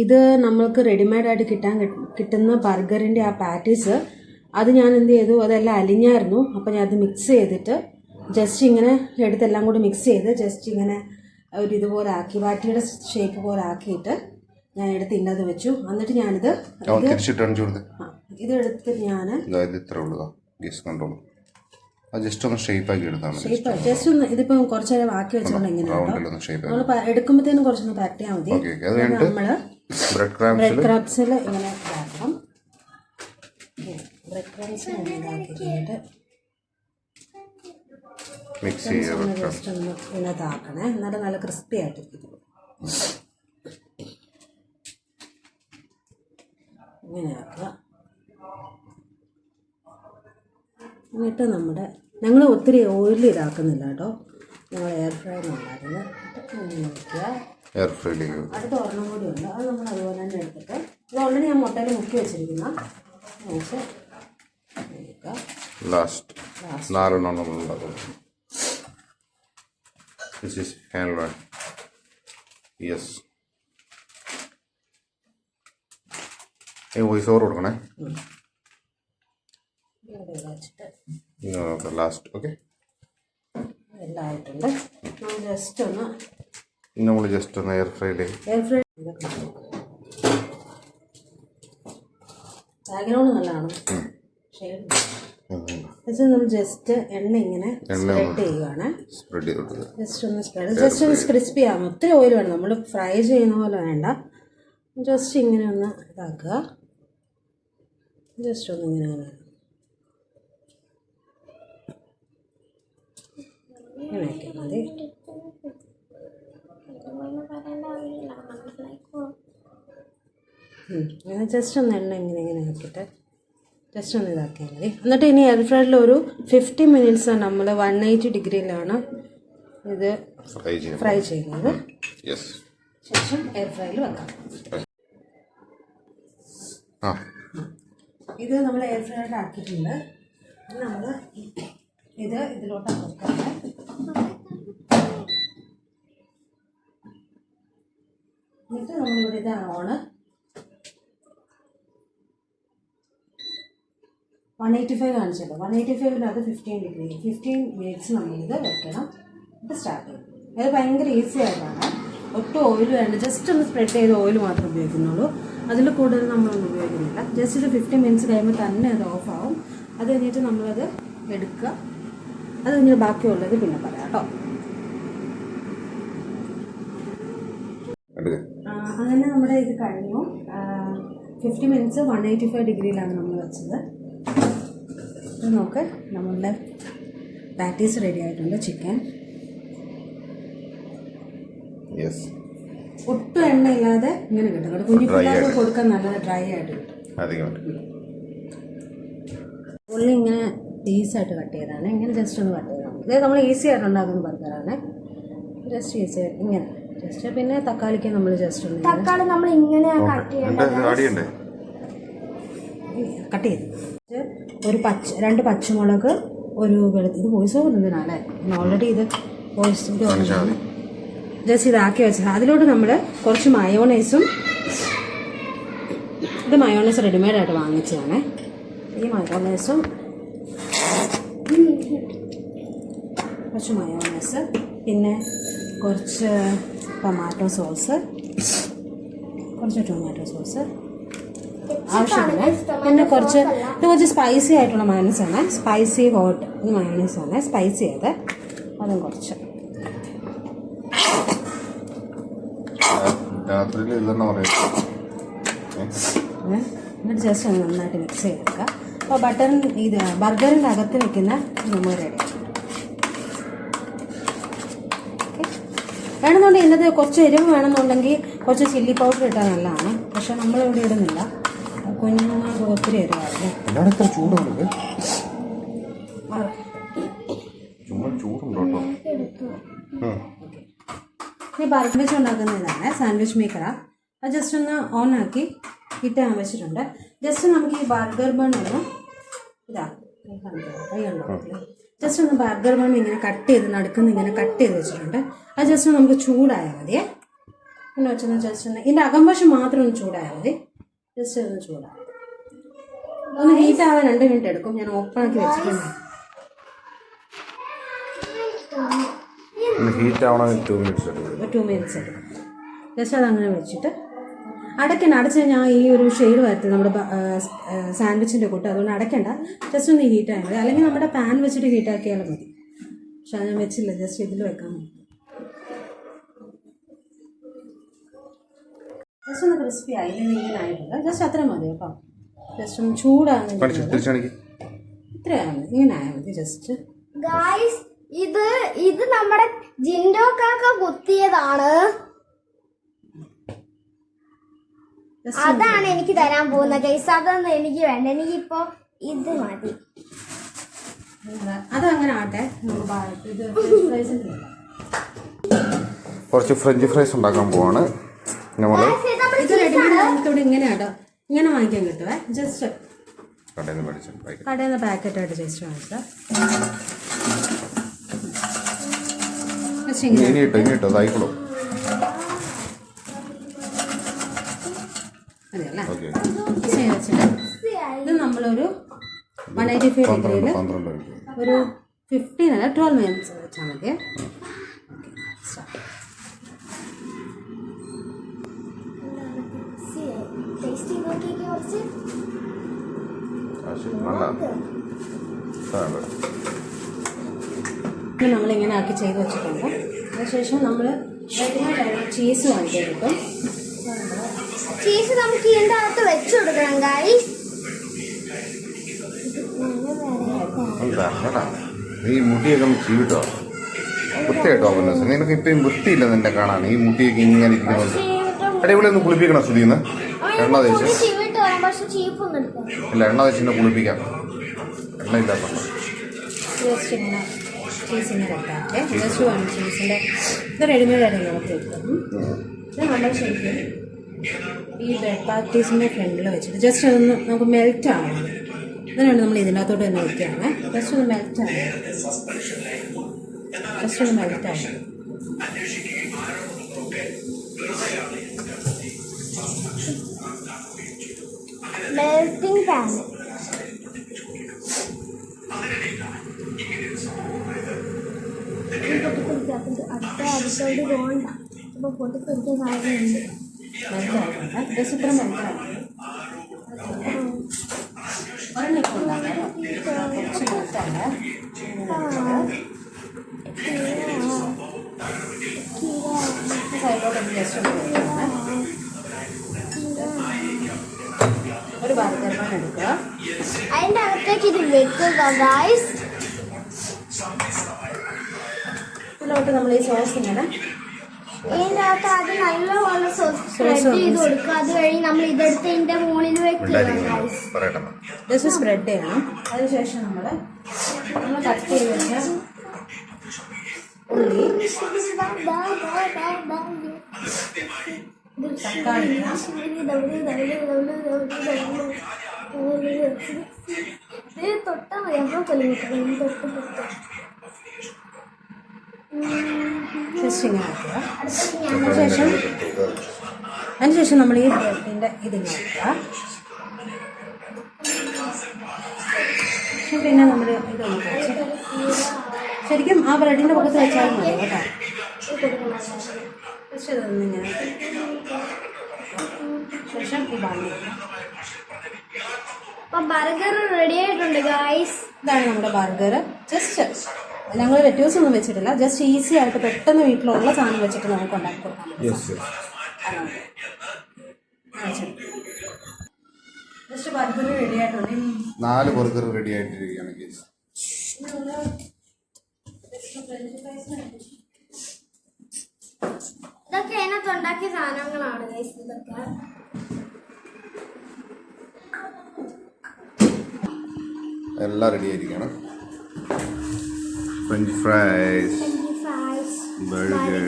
ഇത് നമ്മൾക്ക് റെഡിമെയ്ഡായിട്ട് കിട്ടുന്ന ബർഗറിൻ്റെ ആ പാറ്റീസ് അത് ഞാൻ എന്ത് ചെയ്തു, അതെല്ലാം അലിഞ്ഞായിരുന്നു. അപ്പോൾ ഞാൻ അത് മിക്സ് ചെയ്തിട്ട് ജസ്റ്റ് ഇങ്ങനെ എടുത്തെല്ലാം കൂടി മിക്സ് ചെയ്ത് ജസ്റ്റ് ഇങ്ങനെ ഒരു ഇതുപോലെ ആക്കി ബാറ്റിയുടെ ഷേപ്പ് പോലെ ആക്കിയിട്ട് ഞാൻ എടുത്ത് ഇന്നത് വെച്ചു. എന്നിട്ട് ഞാനിത് ഇതെടുത്ത് ഞാൻ ജസ്റ്റ് ഒന്ന് ഷേപ്പ് ആക്കി എടുത്താൽ ജസ്റ്റ് ഒന്ന് ഇതിപ്പോൾ കുറച്ച് നേരം ആക്കി വെച്ചോണ്ട് എങ്ങനെയാണോ നമ്മൾ എടുക്കുമ്പോഴത്തേനും കുറച്ചൊന്ന് പരട്ടിയാൽ മതി. നമ്മൾ ബ്രെഡ് ക്രാബ്സിൽ ഇങ്ങനെ ഇതാക്കണം. ബ്രെഡ് ക്രാബ്സിൽ ഇതാക്കിയിട്ട് ജസ്റ്റ് ഒന്ന് ഇതിനകത്താക്കണേ, എന്നാലും നല്ല ക്രിസ്പി ആയിട്ടിരിക്കും. ഇങ്ങനെ ആക്കുക. എന്നിട്ട് ഞങ്ങൾ ഒത്തിരി ഓയിൽ ഇതാക്കുന്നില്ല കേട്ടോ, ഞങ്ങൾ എയർ ഫ്രൈ ഉണ്ടാക്കുന്നത്. അടുത്ത ഒരെണ്ണം കൂടി ഉണ്ട്, അത് നമ്മൾ അതുപോലെ തന്നെ എടുത്തിട്ട് ഇത് ഓൾറെഡി ഞാൻ മുട്ടയിൽ മുക്കി വെച്ചിരിക്കുന്ന വോയിസ് ഓവർ കൊടുക്കണേ. ലാസ്റ്റ് ഓക്കെ എല്ലാം ആയിട്ടുണ്ട്. നമ്മൾ ജസ്റ്റ് ഒന്ന് എയർ ഫ്രൈ ബാക്ക്ഗ്രൗണ്ട് നല്ലതാണ്. നമ്മൾ ജസ്റ്റ് എണ്ണ ഇങ്ങനെ സ്പ്രെഡ് ചെയ്യുകയാണ്. ജസ്റ്റ് ഒന്ന് ക്രിസ്പി ആകും. ഒത്തിരി ഓയിൽ വേണം, നമ്മൾ ഫ്രൈ ചെയ്യുന്ന പോലെ വേണ്ട. ജസ്റ്റ് ഇങ്ങനെ ഒന്ന് ഇതാക്കുക. ജസ്റ്റ് ഒന്ന് ഇങ്ങനെ ഇങ്ങനെയൊക്കെ മതി. ജസ്റ്റ് ഒന്ന് എണ്ണ ഇങ്ങനെ ആക്കിയിട്ട് ജസ്റ്റ് ഒന്ന് ഇതാക്കിയാൽ മതി. എന്നിട്ട് ഇനി എയർ ഫ്രൈഡിൽ ഒരു 50 minutes നമ്മൾ 180 ഡിഗ്രിയിലാണ് ഇത് ഫ്രൈ ചെയ്യുന്നത്. ശേഷം എയർ ഫ്രൈയിൽ വെക്കാം. ഇത് നമ്മൾ എയർ ഫ്രൈഡ് ആക്കിയിട്ടുണ്ട്. നമ്മൾ ഇതിലോട്ട് വെക്കാം. എന്നിട്ട് നമ്മളിവിടെ ഇതാണ് ഓണ് 185 കാണിച്ചല്ലോ. 185-ൽ 15 minutes നമ്മളിത് വെക്കണം. ഇത് സ്റ്റാർട്ട് ചെയ്യും. ഇത് ഭയങ്കര ഈസി ആയിട്ടാണ്, ഒട്ടും ഓയിൽ വേണ്ട. ജസ്റ്റ് ഒന്ന് സ്പ്രെഡ് ചെയ്ത് ഓയിൽ മാത്രമേ ഉപയോഗിക്കുന്നുള്ളൂ, അതിൽ കൂടുതൽ നമ്മളൊന്നും ഉപയോഗിക്കുന്നില്ല. ജസ്റ്റ് ഒരു 15 minutes കഴിയുമ്പോൾ തന്നെ അത് ഓഫാവും. അത് കഴിഞ്ഞിട്ട് നമ്മളത് എടുക്കുക. അത് കഴിഞ്ഞ് ബാക്കിയുള്ളത് പിന്നെ പറയാം കേട്ടോ. അങ്ങനെ നമ്മുടെ ഇത് കഴിഞ്ഞു. 50 minutes 185 ഡിഗ്രിയിലാണ് നമ്മൾ വെച്ചത്. നോക്ക്, നമ്മളുടെ പാറ്റീസ് റെഡി ആയിട്ടുണ്ട്. ചിക്കൻ ഒട്ടും എണ്ണ ഇല്ലാതെ ഇങ്ങനെ കിട്ടും കേട്ടോ. കുഞ്ഞു പിള്ളേർക്ക് കൊടുക്കാൻ നല്ലത് ഡ്രൈ ആയിട്ട് കിട്ടും. ഉള്ളി ഇങ്ങനെ പീസായിട്ട് കട്ട് ചെയ്താണ്. ഇങ്ങനെ ജസ്റ്റ് ഒന്ന് കട്ട് ചെയ്താണ്. ഇത് നമ്മൾ ഈസി ആയിട്ട് ഉണ്ടാക്കുന്ന ബർഗറാണ്. ജസ്റ്റ് ഈസി ആയിട്ട് ഇങ്ങനെ ജസ്റ്റ്. പിന്നെ തക്കാളിക്ക് നമ്മൾ ജസ്റ്റ് ഒന്ന് തക്കാളി നമ്മൾ ഇങ്ങനെ കട്ട് ചെയ്ത് ഒരു 2 പച്ചമുളക്, ഒരു ഇത് വോയിസ് ഓവർ എന്തിനാണല്ലേ, ഓൾറെഡി ഇത് വോയിസ് ഓവർ ജസ്റ്റ് ഇതാക്കി വെച്ചത്. അതിലോട്ട് നമ്മൾ കുറച്ച് മയോണൈസും, ഇത് മയോണൈസ് റെഡിമെയ്ഡായിട്ട് വാങ്ങിച്ചതാണ്. ഈ മയോണൈസും കുറച്ച് മയോണൈസ്, പിന്നെ കുറച്ച് ടൊമാറ്റോ സോസ്, ആവശ്യത്തിന്. പിന്നെ കുറച്ച് സ്പൈസി ആയിട്ടുള്ള മയോണൈസാണ്, സ്പൈസി ഹോട്ട് മയോണൈസാണ്, സ്പൈസി അത് അതും കുറച്ച്. എന്നിട്ട് ജസ്റ്റ് ഒന്ന് നന്നായിട്ട് മിക്സ് ചെയ്തെടുക്കുക. അപ്പോൾ ബർഗറിൻ്റെ അകത്ത് വെക്കുന്ന നമ്മൾ റെഡി. വേണമെന്നുണ്ടെങ്കിൽ ഇന്നത് കുറച്ച് എരിവ് വേണമെന്നുണ്ടെങ്കിൽ കുറച്ച് ചില്ലി പൗഡർ ഇട്ടാൽ നല്ലതാണ്. പക്ഷെ നമ്മളിവിടെ ഇടുന്നില്ല, കുഞ്ഞുങ്ങൾക്ക് ഒത്തിരി എരിവാണ്. ഈ ബർഗർ വെച്ച് ഉണ്ടാക്കുന്ന ഇതാണ് സാൻഡ്വിച്ച് മേക്കറാണ്. അത് ജസ്റ്റ് ഒന്ന് ഓൺ ആക്കി ഇട്ടാൻ വെച്ചിട്ടുണ്ട്. ജസ്റ്റ് നമുക്ക് ഈ ബർഗർ ബൺ ഒന്ന് ജസ്റ്റ് ഒന്ന് ബർഗർ ബൺ ഇങ്ങനെ കട്ട് ചെയ്ത് നടുക്കുന്ന ഇങ്ങനെ കട്ട് ചെയ്ത് വെച്ചിട്ടുണ്ട്. അത് ജസ്റ്റ് നമുക്ക് ചൂടായാൽ മതിയേ. ഇങ്ങനെ വെച്ചൊന്ന് ജസ്റ്റ് ഒന്ന് ഇതിൻ്റെ അകംവശം മാത്രം ഒന്ന് ചൂടായാൽ മതി. ജസ്റ്റ് ഒന്ന് ചൂടാകും. ഒന്ന് ഹീറ്റ് ആവാൻ 2 മിനിറ്റ് എടുക്കും. ഞാൻ ഓപ്പൺ ആക്കി വെച്ചിട്ടുണ്ട്. ഹീറ്റ് ആവണമെങ്കിൽ 2 മിനിറ്റ്സ് എടുക്കും. 2 മിനിറ്റ്സ് എടുക്കും. ജസ്റ്റ് അതങ്ങനെ വെച്ചിട്ട് അടയ്ക്കണ്ട. അടച്ച് കഴിഞ്ഞാൽ ഈ ഒരു ഷെയ്ഡ് വരത്തില്ല നമ്മുടെ സാൻഡ്വിച്ചിൻ്റെ കൂട്ട്. അതുകൊണ്ട് അടയ്ക്കണ്ട. ജസ്റ്റ് ഒന്ന് ഹീറ്റ് ആയാൽ മതി. അല്ലെങ്കിൽ നമ്മുടെ പാൻ വെച്ചിട്ട് ഹീറ്റ് ആക്കിയാലും മതി. പക്ഷെ അത് ഞാൻ വെച്ചില്ല. ജസ്റ്റ് ഇതിൽ വെക്കാൻ മതി. ജസ്റ്റ് ഒന്ന് ക്രിസ്പി ആയി ഇങ്ങനെ ആയിട്ടുണ്ട്. ജസ്റ്റ് അത്രയും മതി കേട്ടോ. ജസ്റ്റ് ഒന്ന് ചൂടാകുന്ന ഇത്രയാണ് മതി. ഇങ്ങനെ ആയാൽ മതി. ജസ്റ്റ് ഗായ്സ് ഇത് നമ്മുടെ ജിൻഡോ കാക്ക കുത്തിയതാണ്. അതാണ് എനിക്ക് തരാൻ പോകുന്ന ഗൈസ്. അതൊന്നും എനിക്ക് വേണ്ട. എനിക്കിപ്പോ ഇത് മതി. അതങ്ങനെ ആട്ടെ. ഇത് കുറച്ച് ഫ്രഞ്ച് ഫ്രൈസ് ഉണ്ടാക്കാൻ പോവാണ് നമ്മൾ. ഇത് റെഡിമെയ്ഡ് നമുക്കിവിടെ ഇങ്ങനെ ആട്ടോ ഇങ്ങനെ വാങ്ങിക്കാൻ കിട്ടുവേ. ജസ്റ്റ് കടയിൽ നിന്ന് പാക്കറ്റായിട്ട് ജസ്റ്റ് വാങ്ങിച്ചാൽ അതെയല്ലേ. ഇത് നമ്മളൊരു 185 ഡിഗ്രിയിൽ ഒരു 15 അല്ല 12 മിനിറ്റ്സ് വെച്ചാൽ മതി. നമ്മളിങ്ങനെ ആക്കി ചെയ്ത് വെച്ചിട്ടുണ്ട്. അതിനുശേഷം നമ്മൾ ചീസ് വാങ്ങിക്കാൻ കിട്ടും. ചീസ് നമുക്ക് ഇതിൻ്റെ അകത്ത് വെച്ചു കൊടുക്കണം ഗൈസ്. ഈ മുടിയൊക്കെ ഒന്ന് ചീവിട്ടോ വൃത്തിയായിട്ടോ. നിനക്ക് ഇപ്പം വൃത്തിയില്ല നിന്നെ കാണാൻ. ഈ മുടിയൊക്കെ ഇങ്ങനെ ഇരിക്കുന്നുണ്ട്. അടിപൊളി ഒന്ന് കുളിപ്പിക്കണം സുധീന്ന്. എണ്ണ തേച്ച് ഇല്ല, എണ്ണ തേച്ചിനെ കുളിപ്പിക്കാം. എണ്ണ ഇല്ലാത്തണ്ട. ജസ്റ്റ് ഇങ്ങനെ ചീസിങ്ങനെ വെക്കാതെ ജസ്റ്റ് വേണം ചീസിൻ്റെ. ഇത് റെഡിമെയ്ഡ് ആയിട്ട് നമുക്ക് വെക്കും. ഇത് നമ്മൾ ശരിക്കും ഈ ബ്രെഡ് പാറ്റീസിൻ്റെ ഫ്രണ്ടിൽ വെച്ചിട്ട് ജസ്റ്റ് അതൊന്ന് നമുക്ക് മെൽറ്റ് ആവണം. ഇതിനാണ് നമ്മൾ ഇതിനകത്തോട്ട് തന്നെ വയ്ക്കുകയാണ്. ജസ്റ്റ് ഒന്ന് മെൽറ്റ് ആവണം. ജസ്റ്റ് ഒന്ന് മെൽറ്റ് ആവണം. Melting pan. അടുത്തോട് പോകണ്ട. ഇപ്പൊ പൊട്ടിപ്പിടിക്കാൻ സാധ്യതയുണ്ട്. മെൽറ്റ് ആയിട്ടുണ്ട്. ജസ്റ്റ് ഇത്ര മെൽറ്റ് ആവണം. ഒരെണ്ണിപ്പോൾ ഉണ്ടാകാം. കുറച്ച് മെൽറ്റാണ്. സൈഡിലോട്ട് ജസ്റ്റ് ഒന്ന് വെക്കണം. ഒരു ബർഗർ ബൺ എടുക്കുക. അതിൻ്റെ അകത്തേക്ക് ഇത് വെക്കുക ഗൈസ്. ഇതിലോട്ട് നമ്മൾ ഈ സോസ് ഇങ്ങനെ ഇതിൻ്റെ അകത്ത് അത് നല്ലപോലെ സ്പ്രെഡ് ചെയ്ത് കൊടുക്കുക. അത് കഴിഞ്ഞ് നമ്മൾ ഇതെടുത്ത് ഇതിൻ്റെ മുകളിൽ വെക്കുക ഗൈസ്. ജസ്റ്റ് സ്പ്രെഡ് ചെയ്യണം. അതിനുശേഷം നമ്മൾ കട്ട് ചെയ്ത് വെച്ച ഉള്ളി, തക്കാളി തൊട്ടാ മതി. അപ്പോൾ കൊല്ലിട്ട് ജസ്റ്റ് ഇങ്ങനെ ആക്കുക. അതിനുശേഷം നമ്മൾ ഈ ബ്രെഡിൻ്റെ ഇതിങ്ങനെ ആക്കുക. പിന്നെ നമ്മൾ ഇതൊന്ന് കുറച്ച് ശരിക്കും ആ ബ്രെഡിൻ്റെ പുറത്ത് വെച്ചാൽ മതി കേട്ടോ. ജസ്റ്റ് ഇതൊന്നിങ്ങനെ ശേഷം ഈ ബാണിക്കുക. അപ്പം ബർഗർ റെഡി ആയിട്ടുണ്ട് ഗായ്സ്. ഇതാണ് നമ്മുടെ ബർഗർ. ജസ്റ്റ് ഞങ്ങൾ വെറ്റ്യൂസ് ഒന്നും വെച്ചിട്ടില്ല. ജസ്റ്റ് ഈസി ആയിട്ട് പെട്ടെന്ന് വീട്ടിലുള്ള സാധനം വെച്ചിട്ട് നമുക്ക് ഉണ്ടാക്കി കൊടുക്കാം. ജസ്റ്റ് ബർഗർ റെഡി ആയിട്ടുണ്ട്. 4 ബർഗർ റെഡി ആയിട്ടിരിക്കുകയാണ്. ഇതൊക്കെ അതിനകത്ത് ഉണ്ടാക്കിയ സാധനങ്ങളാണ് ഗൈസ്. ഇതൊക്കെ എല്ലാം റെഡി ആയിരിക്കണം. French fries, burger,